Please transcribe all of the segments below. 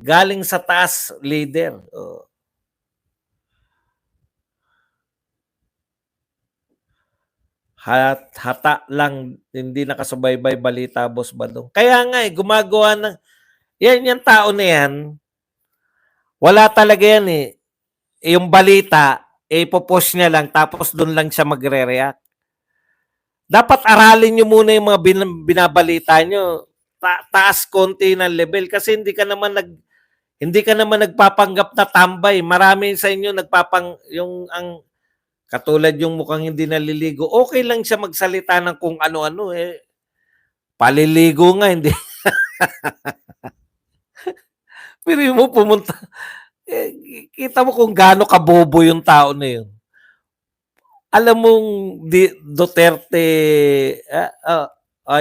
Galing sa taas, leader. Oo. Hata lang, hindi nakasubaybay balita, Boss Badong. Kaya nga gumagawa ng yan, yung tao na yan, wala talaga yan eh. Yung balita, ipopost niya lang tapos doon lang siya magre-react. Dapat aralin niyo muna yung mga binabalita niyo. Taas konti ng level kasi hindi ka naman nagpapanggap na tambay. Marami sa inyo yung ang katulad yung mukhang hindi naliligo. Okay lang siya magsalita ng kung ano-ano eh. Paliligo nga hindi. Pero mo pumunta kita mo kung gaano kabobo yung tao na yun. Alam mong Duterte,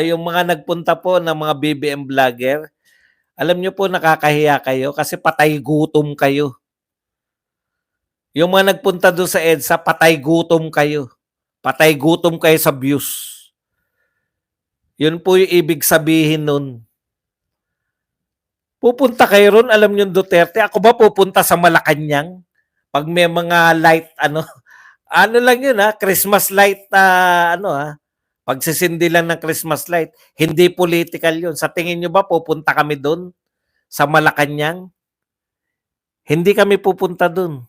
yung mga nagpunta po ng mga BBM vlogger, alam nyo po nakakahiya kayo kasi patay gutom kayo. Yung mga nagpunta doon sa EDSA, patay gutom kayo. Patay gutom kayo sa views. Yun po yung ibig sabihin nun. Pupunta kayo ron, alam nyo Duterte, ako ba pupunta sa Malacanang? Pag may mga light, ano lang yun Christmas light pagsisindi lang ng Christmas light. Hindi political yun. Sa tingin nyo ba pupunta kami doon sa Malacanang? Hindi kami pupunta doon.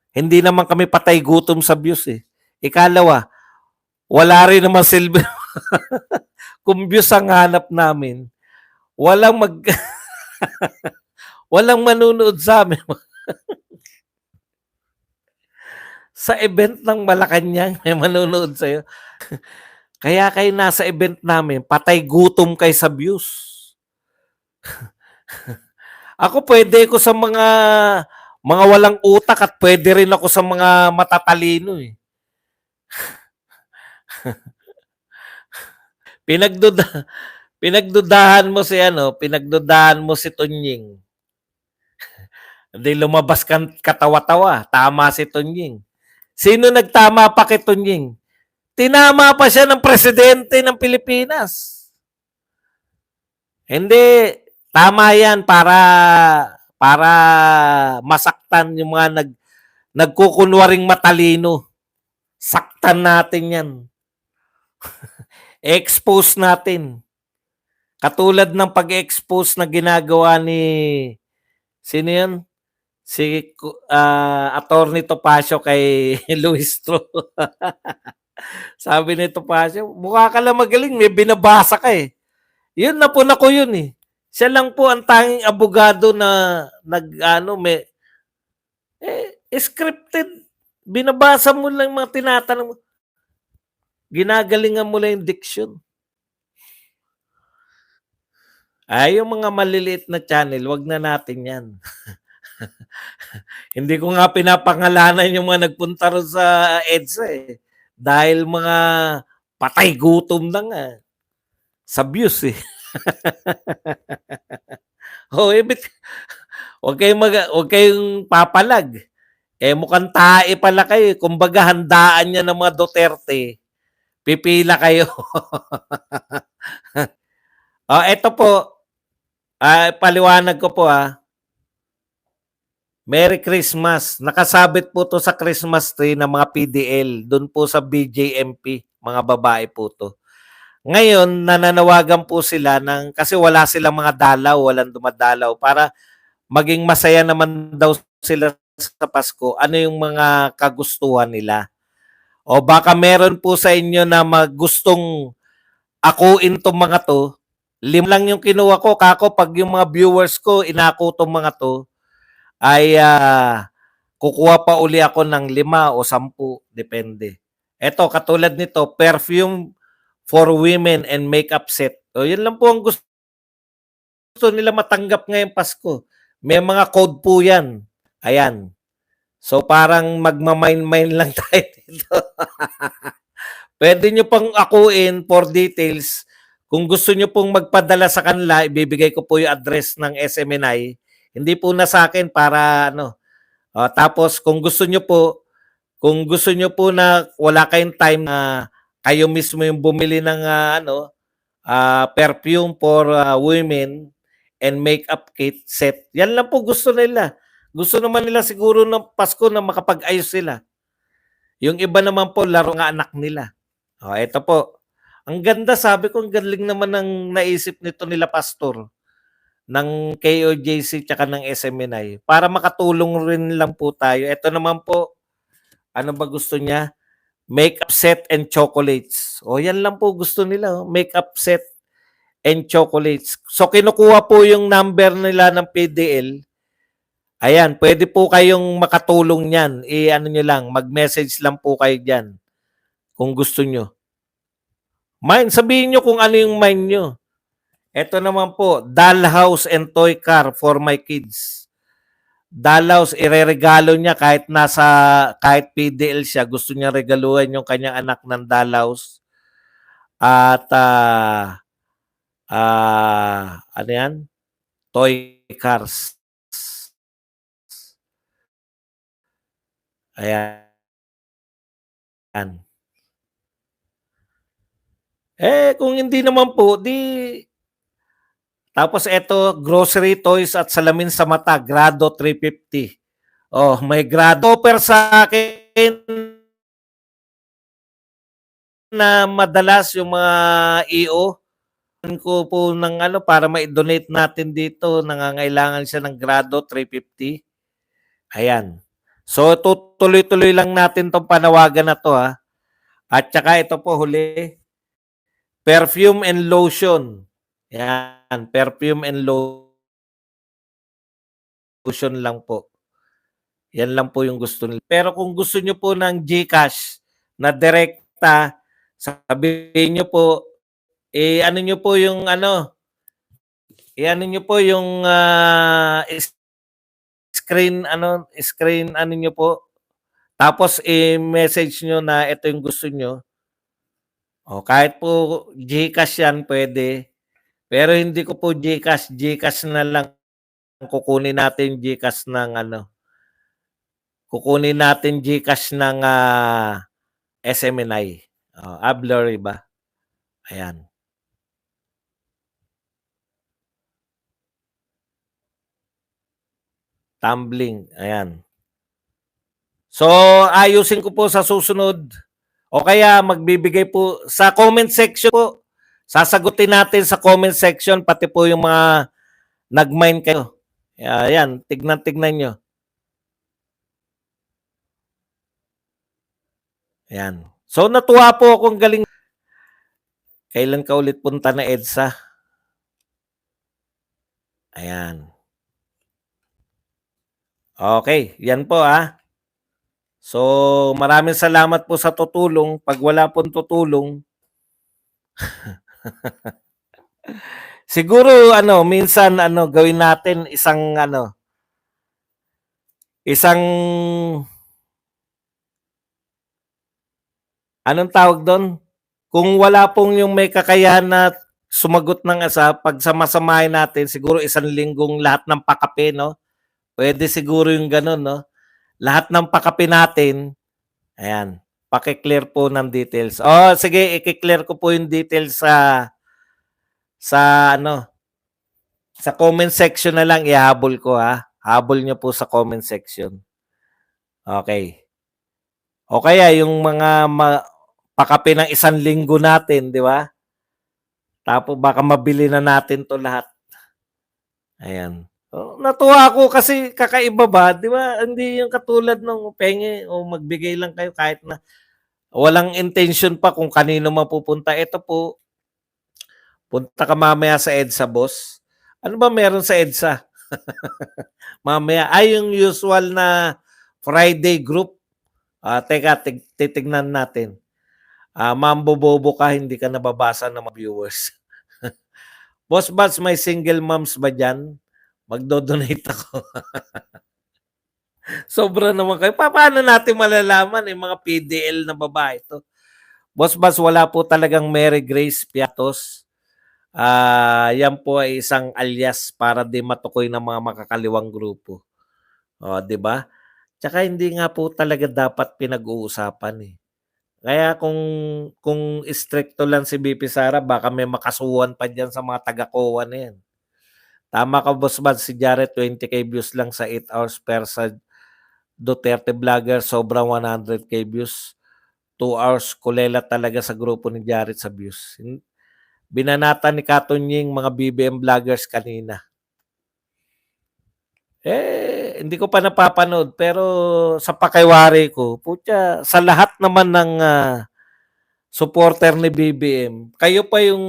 Hindi naman kami patay gutom sa views eh. Ikalawa, wala rin naman silbi. Kung views ang hanap namin, walang walang manunood sa amin. Sa event ng Malacanang, may manunood sa'yo. Kaya kayo nasa event namin, patay gutom kayo sa views. Ako pwede ko sa mga walang utak at pwede rin ako sa mga matatalino eh. Pinagdudahan mo si Tunying. Hindi lumabas katawa-tawa. Tama si Tunying. Sino nagtama pa kay Tunying? Tinama pa siya ng presidente ng Pilipinas. Hindi. Tama yan para masaktan yung mga nagkukunwaring matalino. Saktan natin yan. Expose natin. Katulad ng pag-expose na ginagawa ni sino yun? Si Attorney Topacio kay Luis Tro. Sabi ni Topacio, mukha ka lang magaling, may binabasa ka eh. Yun na po na ko yun eh. Siya lang po ang tanging abogado na scripted. Binabasa mo lang mga tinatanong mo. Ginagalingan mo lang yung diction. Yung mga maliliit na channel, wag na natin yan. Hindi ko nga pinapangalanan yung mga nagpunta ron sa EDSA eh. Dahil mga patay gutom na nga. Sa views eh. Huwag kayong papalag. Mukhang tae pala kayo. Kumbaga handaan niya ng mga Duterte. Pipila kayo. Ito po. Paliwanag ko po Merry Christmas. Nakasabit po to sa Christmas tree ng mga PDL. Doon po sa BJMP. Mga babae po to. Ngayon, nananawagan po sila kasi wala silang mga dalaw, walang dumadalaw para maging masaya naman daw sila sa Pasko. Ano yung mga kagustuhan nila? O baka meron po sa inyo na gustong akuin tong mga to. 5 lang yung kinuha ko. Kako, pag yung mga viewers ko inako tong mga to, ay kukuha pa uli ako ng 5 o 10. Depende. Ito, katulad nito, perfume for women and makeup set. O, yun lang po ang gusto nila matanggap ngayong Pasko. May mga code po yan. Ayan. So, parang magmamain-main lang tayo dito. Pwede nyo pang akuin for details. Kung gusto nyo pong magpadala sa kanila, ibibigay ko po yung address ng SMNI. Hindi po na sa akin para tapos kung gusto nyo po na wala kayong time na kayo mismo yung bumili ng perfume for women and makeup kit set. Yan lang po gusto nila. Gusto naman nila siguro ng Pasko na makapag-ayos sila. Yung iba naman po, laro ng anak nila. O, ito po. Ang ganda, sabi ko, ang galing naman ng naisip nito nila Pastor ng KOJC tsaka ng SMNI para makatulong rin lang po tayo. Ito naman po, ano ba gusto niya? Makeup set and chocolates. O yan lang po gusto nila, oh. Makeup set and chocolates. So kinukuha po yung number nila ng PDL. Ayan, pwede po kayong makatulong niyan. I-ano nyo lang, mag-message lang po kayo diyan kung gusto nyo. Sabihin nyo kung ano yung mind nyo. Ito naman po, dollhouse and toy car for my kids. Dollhouse, ireregalo niya kahit PDL siya, gusto niya regaluhan yung kanyang anak ng dollhouse. At ano yan? Toy cars. Ayan. Kung hindi naman po, tapos eto, grocery, toys at salamin sa mata, grado 350. Oh, may grado. Offer sa akin na madalas yung mga EO ko po ng para ma-donate natin dito, nangangailangan siya ng grado 350. Ayan. So tuloy-tuloy lang natin tong panawagan na to ha. At saka ito po huli, perfume and lotion. Yan, perfume and lotion lang po. Yan lang po yung gusto nila. Pero kung gusto nyo po ng GCash na direkta, sabihin nyo po, ano nyo po yung nyo po yung screen nyo po. Tapos i-message nyo na ito yung gusto nyo. O, kahit po GCash yan, pwede. Pero hindi ko po GCash na lang. Kukunin natin GCash ng kukunin natin GCash ng SMNI. Blurry ba? Ayan. Tumbling. Ayan. So, ayusin ko po sa susunod. O kaya magbibigay po sa comment section po. Sasagutin natin sa comment section pati po yung mga nag-mine kayo. Ayan, tignan nyo. Ayan. So, natuwa po akong galing. Kailan ka ulit punta na EDSA? Ayan. Okay, yan po So, maraming salamat po sa tutulong. Pag wala pong tutulong, siguro minsan gawin natin isang anong tawag doon? Kung wala pong yung may kakayahan na sumagot ng pag samasamahin natin, siguro isang linggong lahat ng pakape, no? Pwede siguro yung ganun, no? Lahat ng pakape natin, ayan, paki-clear po ng details. Oh, sige, i-clear ko po yung details sa comment section na lang, ihabol ko Habol nyo po sa comment section. Okay. O kaya yung mga pakape ng isang linggo natin, di ba? Tapos baka mabili na natin to lahat. Ayan. Natuwa ako kasi kakaiba ba, di ba? Hindi yung katulad ng penge o magbigay lang kayo kahit na walang intention pa kung kanino mapupunta. Ito po, punta ka mamaya sa EDSA, boss. Ano ba meron sa EDSA? Mamaya, yung usual na Friday group. Teka, titignan natin. Mambobobo ka, hindi ka nababasa ng mga viewers. Boss Bats, may single moms ba dyan? Magdo-donate ako. Sobra naman kayo. Paano natin malalaman mga PDL na babae to? Boss Bats, wala po talagang Mary Grace Piatos. Yan po ay isang alias para di matukoy ng mga makakaliwang grupo. Di ba? Tsaka hindi nga po talaga dapat pinag-uusapan Kaya kung stricto lang si BP Sara, baka may makasuhan pa diyan sa mga taga-COA na yan. Tama ka, Boss Bad, si Jared 20K views lang sa 8 hours, pero sa Duterte vlogger sobrang 100K views. 2 hours, kulela talaga sa grupo ni Jared sa views. Binanatan ni Katunying mga BBM vloggers kanina. Hindi ko pa napapanood, pero sa pakiwari ko, putya, sa lahat naman ng supporter ni BBM, kayo pa yung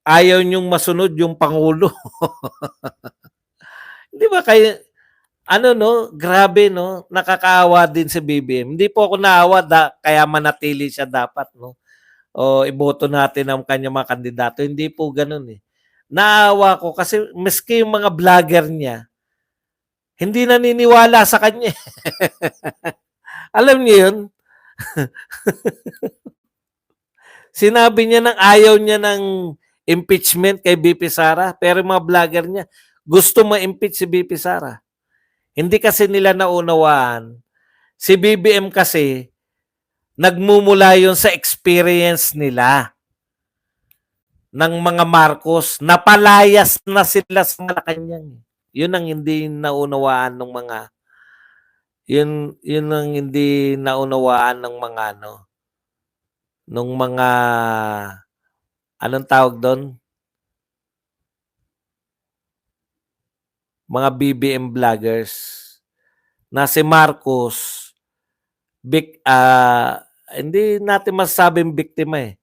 ayaw nyong masunod yung Pangulo. Di ba kayo, ano no, grabe no, nakakaawa din si BBM. Hindi po ako naawa, kaya manatili siya dapat, no? O iboto natin ang kanyang mga kandidato. Hindi po ganun eh. Naawa ko kasi maski yung mga vlogger niya, hindi naniniwala sa kanya. Alam niyo yun? Sinabi niya ng ayaw niya ng impeachment kay BP Sara, pero yung mga vlogger niya, gusto ma-impeach si BP Sara. Hindi kasi nila naunawaan. Si BBM kasi, nagmumula yun sa experience nila ng mga Marcos. Napalayas na sila sa Malacanang. Yun ang hindi naunawaan ng mga yun ang hindi naunawaan ng mga nung mga anong tawag doon? Mga BBM vloggers na si Marcos hindi natin masasabing biktima eh.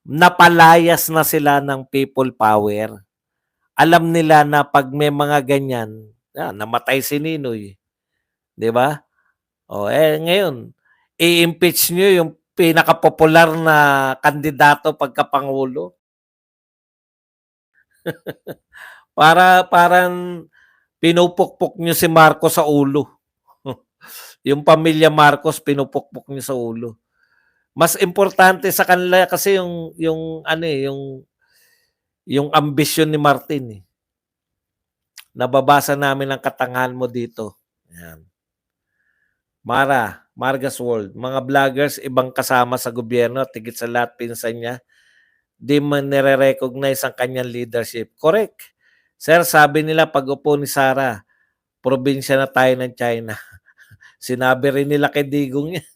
Napalayas na sila ng people power. Alam nila na pag may mga ganyan, namatay si Ninoy. 'Di ba? Ngayon, i-impeach nyo yung pinaka-popular na kandidato pagka-pangulo. Parang pinupukpok nyo si Marcos sa ulo. Yung pamilya Marcos, pinupukpok nyo sa ulo. Mas importante sa kanila kasi yung ambisyon ni Martin eh. Nababasa namin ang katangahan mo dito. Yan. Margas World. Mga vloggers, ibang kasama sa gobyerno, tigit sa lahat pinsan niya, di man nire-recognize ang kanyang leadership. Correct. Sir, sabi nila pag upo ni Sara, probinsya na tayo ng China. Sinabi rin nila kay Digong yan.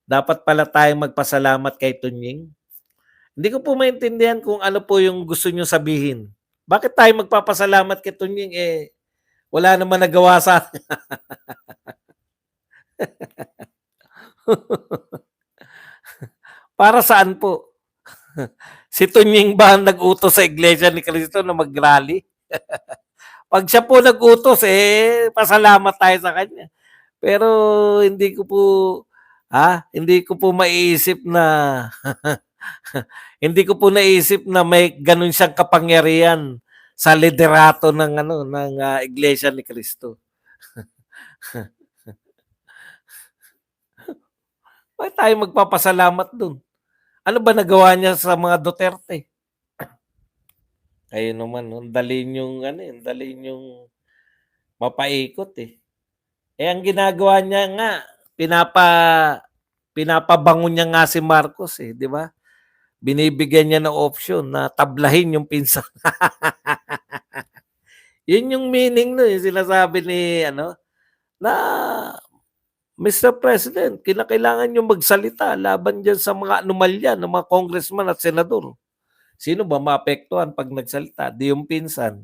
Dapat pala tayong magpasalamat kay Tunying. Hindi ko po maintindihan kung ano po yung gusto nyo sabihin. Bakit tayo magpapasalamat kay Tunying? Wala naman nagawa sa para saan po? Si Tunying ba ang nag-utos sa Iglesia ni Cristo na mag-rally? Pag siya po nag-utos, pasalamat tayo sa kanya. Pero hindi ko po maiisip na hindi ko po naisip na may ganun siyang kapangyarihan sa liderato ng Iglesia ni Cristo. Bakit tayo magpapasalamat dun? Ano ba nagawa niya sa mga Duterte? Kayo naman, dali yung mapaikot eh. Ang ginagawa niya nga, pinapabango niya nga si Marcos eh, di ba? Binibigyan niya ng option na tablahin yung pinsan. Yun yung meaning no, yung sinasabi ni na Mr. President, kinakailangan nyo magsalita laban dyan sa mga anomalya ng mga congressman at senador. Sino ba maapektuhan pag nagsalita? Di yung pinsan.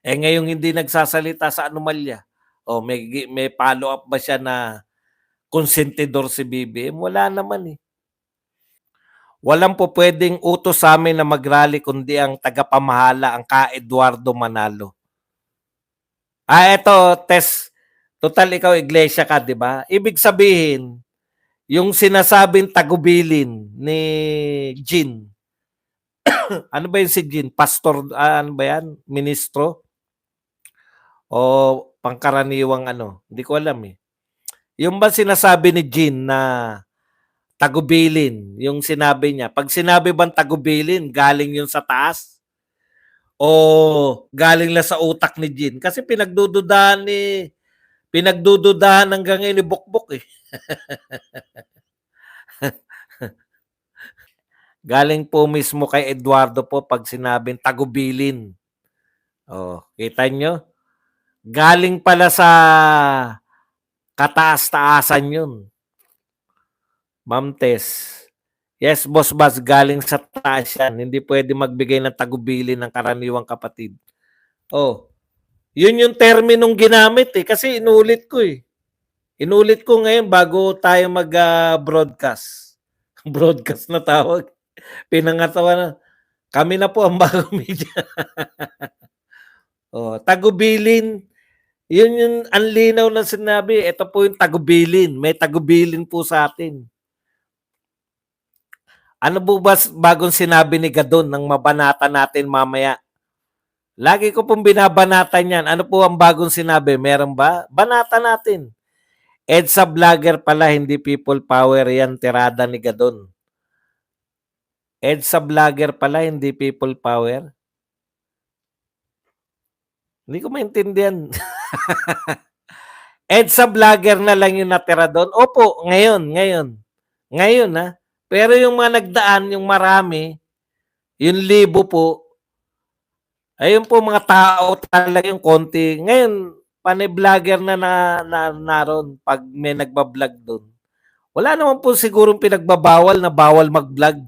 Ngayong hindi nagsasalita sa anomalya. May follow-up ba siya na konsentidor si BBM? Wala naman eh. Walang po pwedeng utos sa amin na mag-rally kundi ang tagapamahala, ang ka Eduardo Manalo. Eto, Tess. Total, ikaw iglesia ka, di ba? Ibig sabihin, yung sinasabing tagubilin ni Jean, ano ba yun si Jean? Pastor, ano ba yan? Ministro? O pangkaraniwang Hindi ko alam eh. Yung ba sinasabi ni Jean na tagubilin, yung sinabi niya, pag sinabi bang tagubilin, galing yun sa taas? O galing lang sa utak ni Jean? Kasi pinagdududahan hanggang ngayon ni Bokbok eh. Galing po mismo kay Eduardo po pag sinabing tagubilin. Oh, kita nyo? Galing pala sa kataas-taasan yun. Ma'am Tess. Yes, Boss Bas, galing sa taas yan. Hindi pwede magbigay ng tagubilin ng karaniwang kapatid. Oh, yun yung terminong ginamit eh. Kasi inulit ko eh. Inulit ko ngayon bago tayo mag-broadcast. Broadcast na tawag. Pinangatawa na. Kami na po ang bagong media. Oh, tagubilin. Yun yung anlinaw na sinabi. Ito po yung tagubilin. May tagubilin po sa atin. Ano po ba bagong sinabi ni Gadon ng mabanata natin mamaya? Lagi ko pong binabanatan yan. Ano po ang bagong sinabi? Meron ba? Banata natin. EDSA vlogger pala, hindi people power yan. Tirada ni Gadon. EDSA vlogger pala, hindi people power. Hindi ko maintindihan. EDSA vlogger na lang yung natira doon. Opo, ngayon. Ngayon ha. Pero yung mga nagdaan, yung marami, yung libo po, ayun po mga tao talaga yung konti. Ngayon, panay vlogger na naroon pag may nagbablog doon. Wala naman po sigurong pinagbabawal na bawal mag-vlog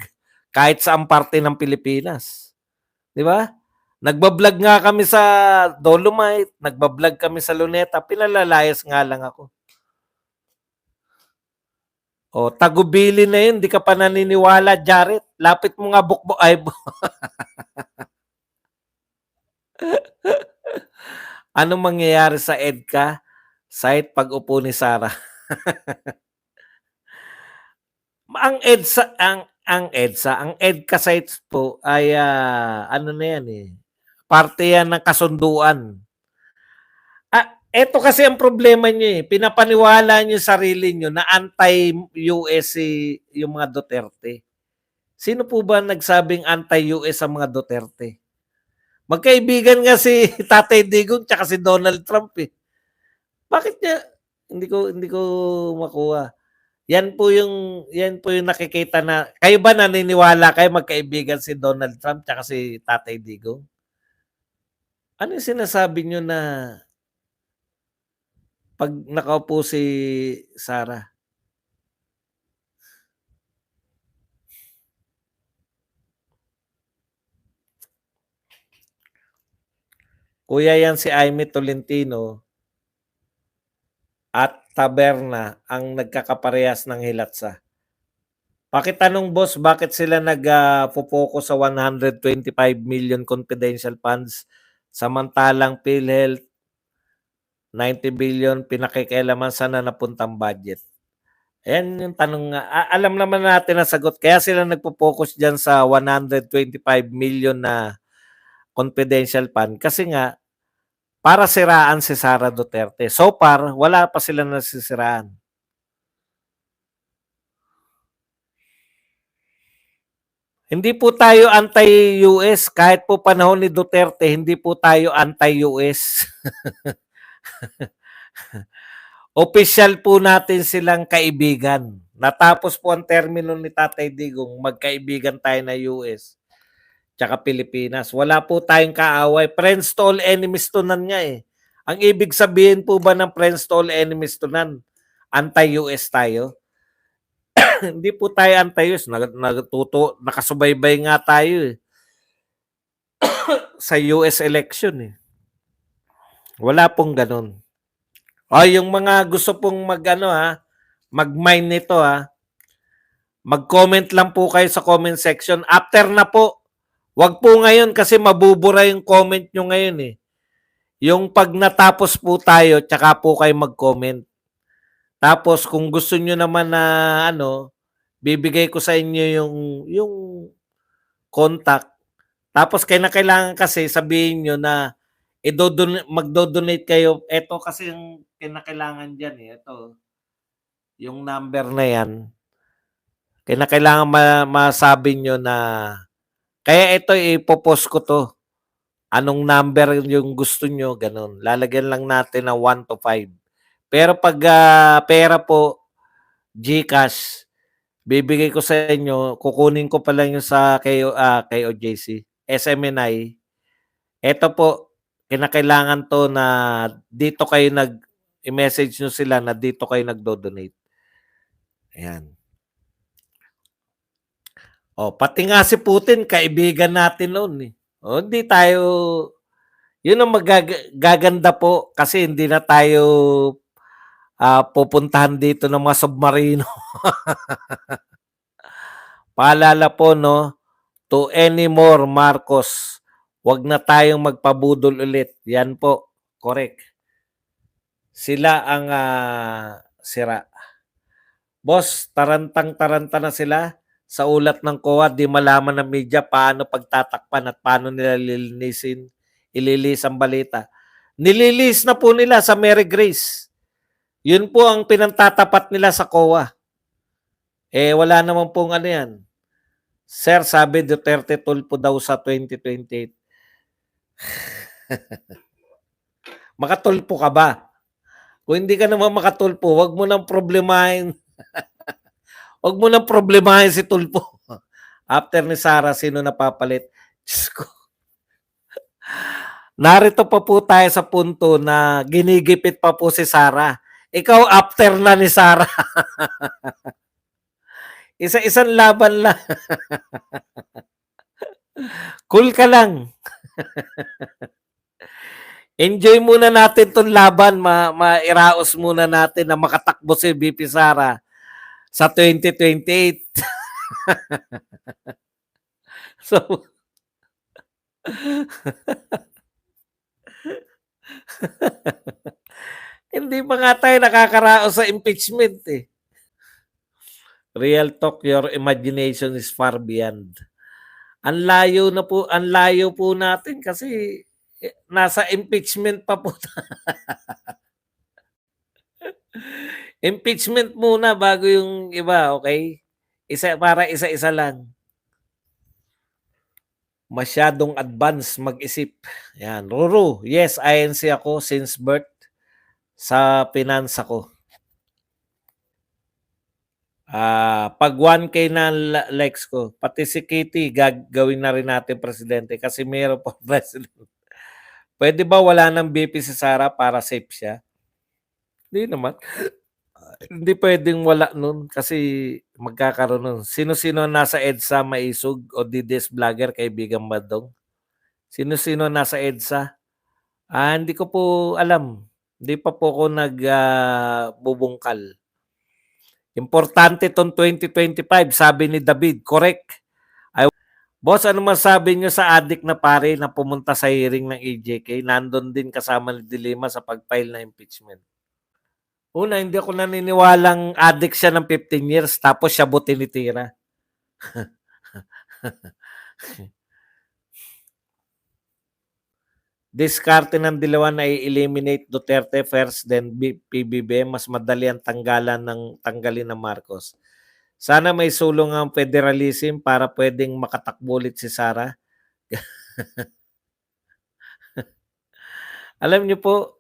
kahit sa parte ng Pilipinas. Di ba? Nagbablog nga kami sa Dolomite, nagbablog kami sa Luneta, pinalalayas nga lang ako. O, tagubili na yun, di ka pa naniniwala, Jared. Lapit mo nga bukbo ay anong mangyayari sa EDCA site pag upo ni Sarah? ang EDCA sites po ay ano na yan eh. Parte yan ng kasunduan. Eto kasi ang problema niyo eh. Pinapaniwala niyo sarili niyo na anti-US yung mga Duterte. Sino po ba nagsabing anti-US ang mga Duterte? Magkaibigan nga si Tatay Digong tsaka si Donald Trump eh. Bakit niya hindi ko makuha. Yan po yung nakikita na kayo ba naniniwala kayo magkaibigan si Donald Trump tsaka si Tatay Digong? Ano yung sinasabi niyo na pag nakaupo si Sarah? Kuya yan si Aimee Tolentino at Taberna ang nagkakaparehas ng hilatsa. Pakitanong boss, bakit sila nag-focus sa 125 million confidential funds samantalang PhilHealth 90 billion pinakikialaman sana napuntang budget? Ayan yung tanong nga. Alam naman natin ang sagot. Kaya sila nagpo-focus dyan sa 125 million na confidential fund kasi nga para siraan si Sara Duterte. So far, wala pa sila nasisiraan. Hindi po tayo anti-US. Kahit po panahon ni Duterte, hindi po tayo anti-US. Official po natin silang kaibigan. Natapos po ang termino ni Tatay Digong, magkaibigan tayo na US tsaka Pilipinas. Wala po tayong kaaway. Friends to all enemies to none nga eh. Ang ibig sabihin po ba ng friends to all enemies to none? Anti-US tayo? Hindi po tayo anti-US. Nakasubaybay nga tayo eh. Sa US election eh. Wala pong ganun. O yung mga gusto pong mag-mine nito mag-comment lang po kayo sa comment section. After na po. Wag po ngayon kasi mabubura yung comment nyo ngayon eh. Yung pag natapos po tayo, tsaka po kayo mag-comment. Tapos kung gusto nyo naman na bibigay ko sa inyo yung contact. Tapos kailangan kasi sabihin nyo na magdo-donate kayo. Ito kasi yung kinakailangan dyan eh. Ito, yung number na yan. Kailangan masabi nyo na kaya ito ipopost ko to. Anong number yung gusto nyo, ganun. Lalagyan lang natin na 1 to 5. Pero pag pera po, GCash, Bibigay ko sa inyo, kukunin ko pa lang yung sa KOJC, SMNI. Eto po, kinakailangan 'to na dito kayo i-message nyo sila na dito kayo nagdo-donate. Ayan. Pati nga si Putin kaibigan natin noon, eh. Hindi tayo yun ang gaganda po kasi hindi na tayo, pupuntahan dito ng mga submarino. Paalala po 'no, to any more Marcos, 'wag na tayong magpabudol ulit. Yan po, correct. Sila ang, sira. Boss, tarantang-taranta na sila sa ulat ng COA, di malaman ng media paano pagtatakpan at paano nila ililis ang balita. Nililis na po nila sa Mary Grace. Yun po ang pinantatapat nila sa COA. Wala naman pong ano yan. Sir, sabi Duterte tulpo daw sa 2028. Makatulpo ka ba? Kung hindi ka naman makatulpo, wag mo nang problemahin. Wag mo nang problemahin si Tulpo. After ni Sara, sino napapalit? Diyos ko. Narito pa po tayo sa punto na ginigipit pa po si Sara. Ikaw after na ni Sara. Isa-isang laban lang. Cool ka lang. Enjoy muna natin tong laban. Mairaos muna natin na makatakbo si BP Sara sa 2028. So, hindi pa nga tayo nakakaraos sa impeachment eh. Real talk, your imagination is far beyond. Ang layo po natin kasi nasa impeachment pa po. Impeachment muna bago yung iba, okay? Para isa-isa lang. Masyadong advance mag-isip. Yan. Ruru, yes, INC ako since birth sa pinansa ko. Pag 1K na likes ko, pati si Kitty, gagawin na rin natin presidente kasi mayroon po president. Pwede ba wala ng BP si Sara para safe siya? Hindi naman. Hindi pwedeng wala nun kasi magkakaroon nun. Sino-sino nasa EDSA, Maisog o DDS Vlogger, kaibigan Madong? Sino-sino nasa EDSA? Hindi ko po alam. Hindi pa po ako nagbubungkal. Importante tong 2025, sabi ni David, correct. Boss, ano masabi nyo sa adik na pare na pumunta sa hearing ng EJK? Nandun din kasama ni Dilima sa pag-file ng impeachment. Una, hindi ako naniniwalang addict siya ng 15 years tapos siya tinitira. Diskarte ng Dilawan na i-eliminate Duterte first then PBBM, mas madali ang tanggalin ng Marcos. Sana may sulong ang federalism para pwedeng makatakbo ulit si Sara. Alam niyo po,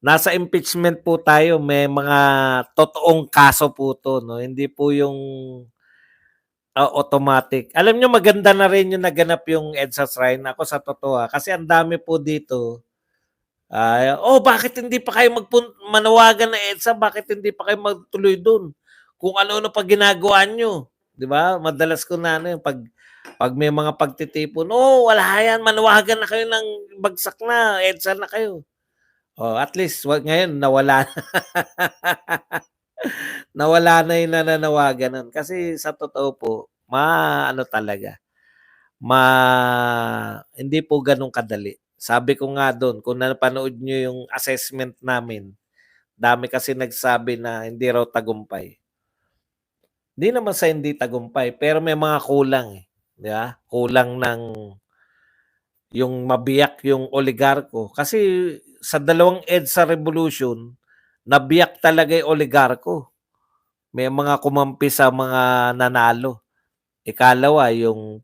nasa impeachment po tayo, may mga totoong kaso po to, no? Hindi po yung automatic. Alam niyo maganda na rin yung naganap yung EDSA Shrine. Ako sa totoo, kasi ang dami po dito. Bakit hindi pa kayo manawagan ng EDSA? Bakit hindi pa kayo magtuloy doon? Kung ano-ano pa ginagawa nyo. Di ba? Madalas ko na ano yung pag may mga pagtitipon, wala yan, manawagan na kayo ng bagsak na, EDSA na kayo. At least ngayon nawala na. Nawala na yung nananawagan nun. Kasi sa totoo po, talaga, hindi po ganun kadali. Sabi ko nga doon, kung napanood nyo yung assessment namin, dami kasi nagsabi na hindi raw tagumpay. Hindi naman sa hindi tagumpay, pero may mga kulang eh. Di ba? Kulang ng yung mabiyak yung oligarko. Kasi sa dalawang EDSA revolution, nabiyak talaga yung oligarko. May mga kumampi sa mga nanalo. Ikalawa, yung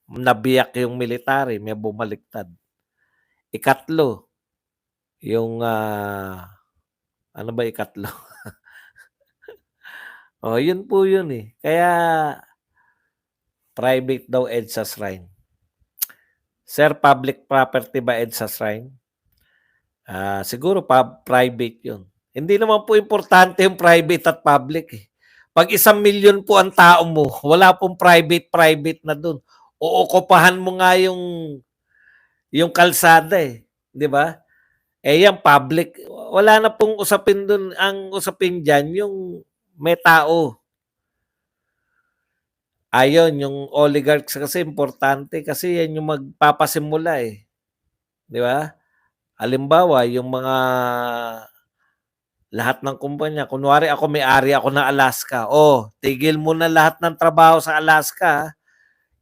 nabiyak yung military, may bumaliktad. Ikatlo, yung ano ba ikatlo? Oh, yun po yun, eh. Kaya private daw EDSA Shrine. Sir, public property ba EDSA Shrine? Siguro private yun. Hindi naman po importante yung private at public, eh. 'Pag 1,000,000 po ang tao mo, wala pong private na dun. Ookupahan mo nga yung kalsada, eh, 'di ba? Eh, yan public. Wala na pong usapin dun. Ang usapin diyan yung may tao. Ayun, yung oligarchs kasi importante kasi yan yung magpapasimula, eh, 'di ba? Halimbawa, yung mga lahat ng kumpanya, kunwari ako may-ari ako ng Alaska, "Oh, tigil mo na lahat ng trabaho sa Alaska, ah.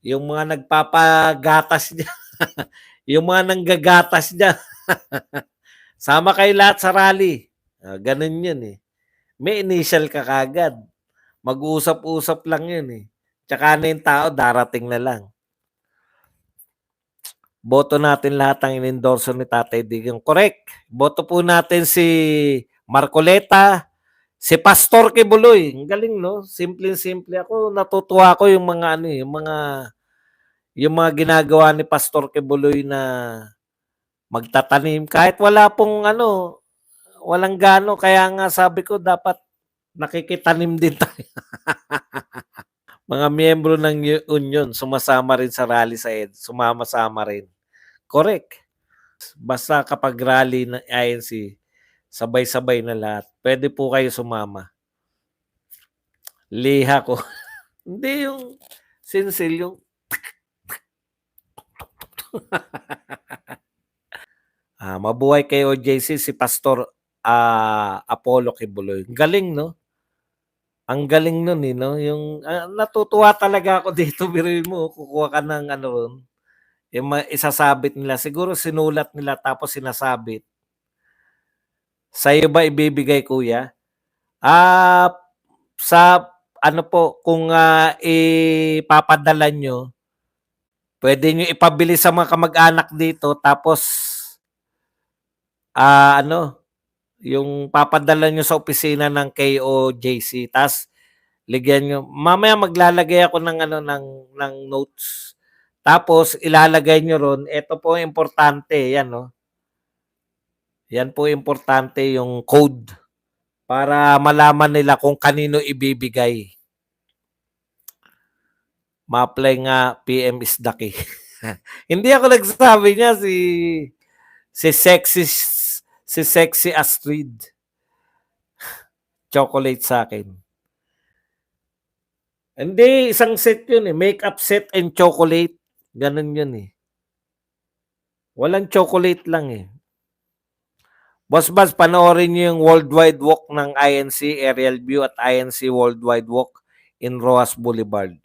Yung mga nagpapagatas diyan, yung mga nanggagatas diyan, sama kayo lahat sa rally." Gano'n 'yun, eh. May initial ka kaagad, mag-uusap-usap lang 'yun, eh, tsaka na yung tao darating na lang. Boto natin lahat ang inendorso ni Tatay Digong, correct. Boto po natin si Marcoleta, si Pastor Kibuloy. Ang galing 'no, simpleng-simple. Ako natutuwa ako yung mga ano, eh, yung mga ginagawa ni Pastor Kibuloy na magtatanim kahit wala pong ano, walang gaano. Kaya nga sabi ko dapat nakikitanim din tayo. Mga miyembro ng union sumasama rin sa rally sa sumama-sama rin. Correct. Basta kapag rally ng INC, sabay-sabay na lahat. Puwede po kayo sumama. Liha ko. Hindi yung sinsil, yung mabuhay kay OJC si Pastor, Apollo Kibuloy. Galing 'no? Ang galing nun, eh, 'no? Yung, natutuwa talaga ako dito. Biruin mo kukuha ka ng ano ron, yung isasabit nila. Siguro sinulat nila tapos sinasabit. Sa'yo ba ibibigay kuya? Ah, sa ano po, kung, ipapadala niyo, puwede niyo ipabili sa mga kamag-anak dito tapos, ano, yung papadala niyo sa opisina ng KOJC ta's ligyan niyo mamaya maglalagay ako ng ano, ng notes. Tapos ilalagay niyo ron, eto po ang importante, 'yan, 'no. 'Yan po importante yung code para malaman nila kung kanino ibibigay. Ma-apply nga PM is the key. Hindi ako nagsasabi niya, si Sexy si Sexy Astrid. Chocolate sa'kin. Hindi, isang set 'yun, eh, makeup set and chocolate, gano'n 'yun, eh. Walang chocolate lang, eh. Boss Baz, panoorin niyo yung Worldwide Walk ng INC Aerial View at INC Worldwide Walk in Rojas Boulevard.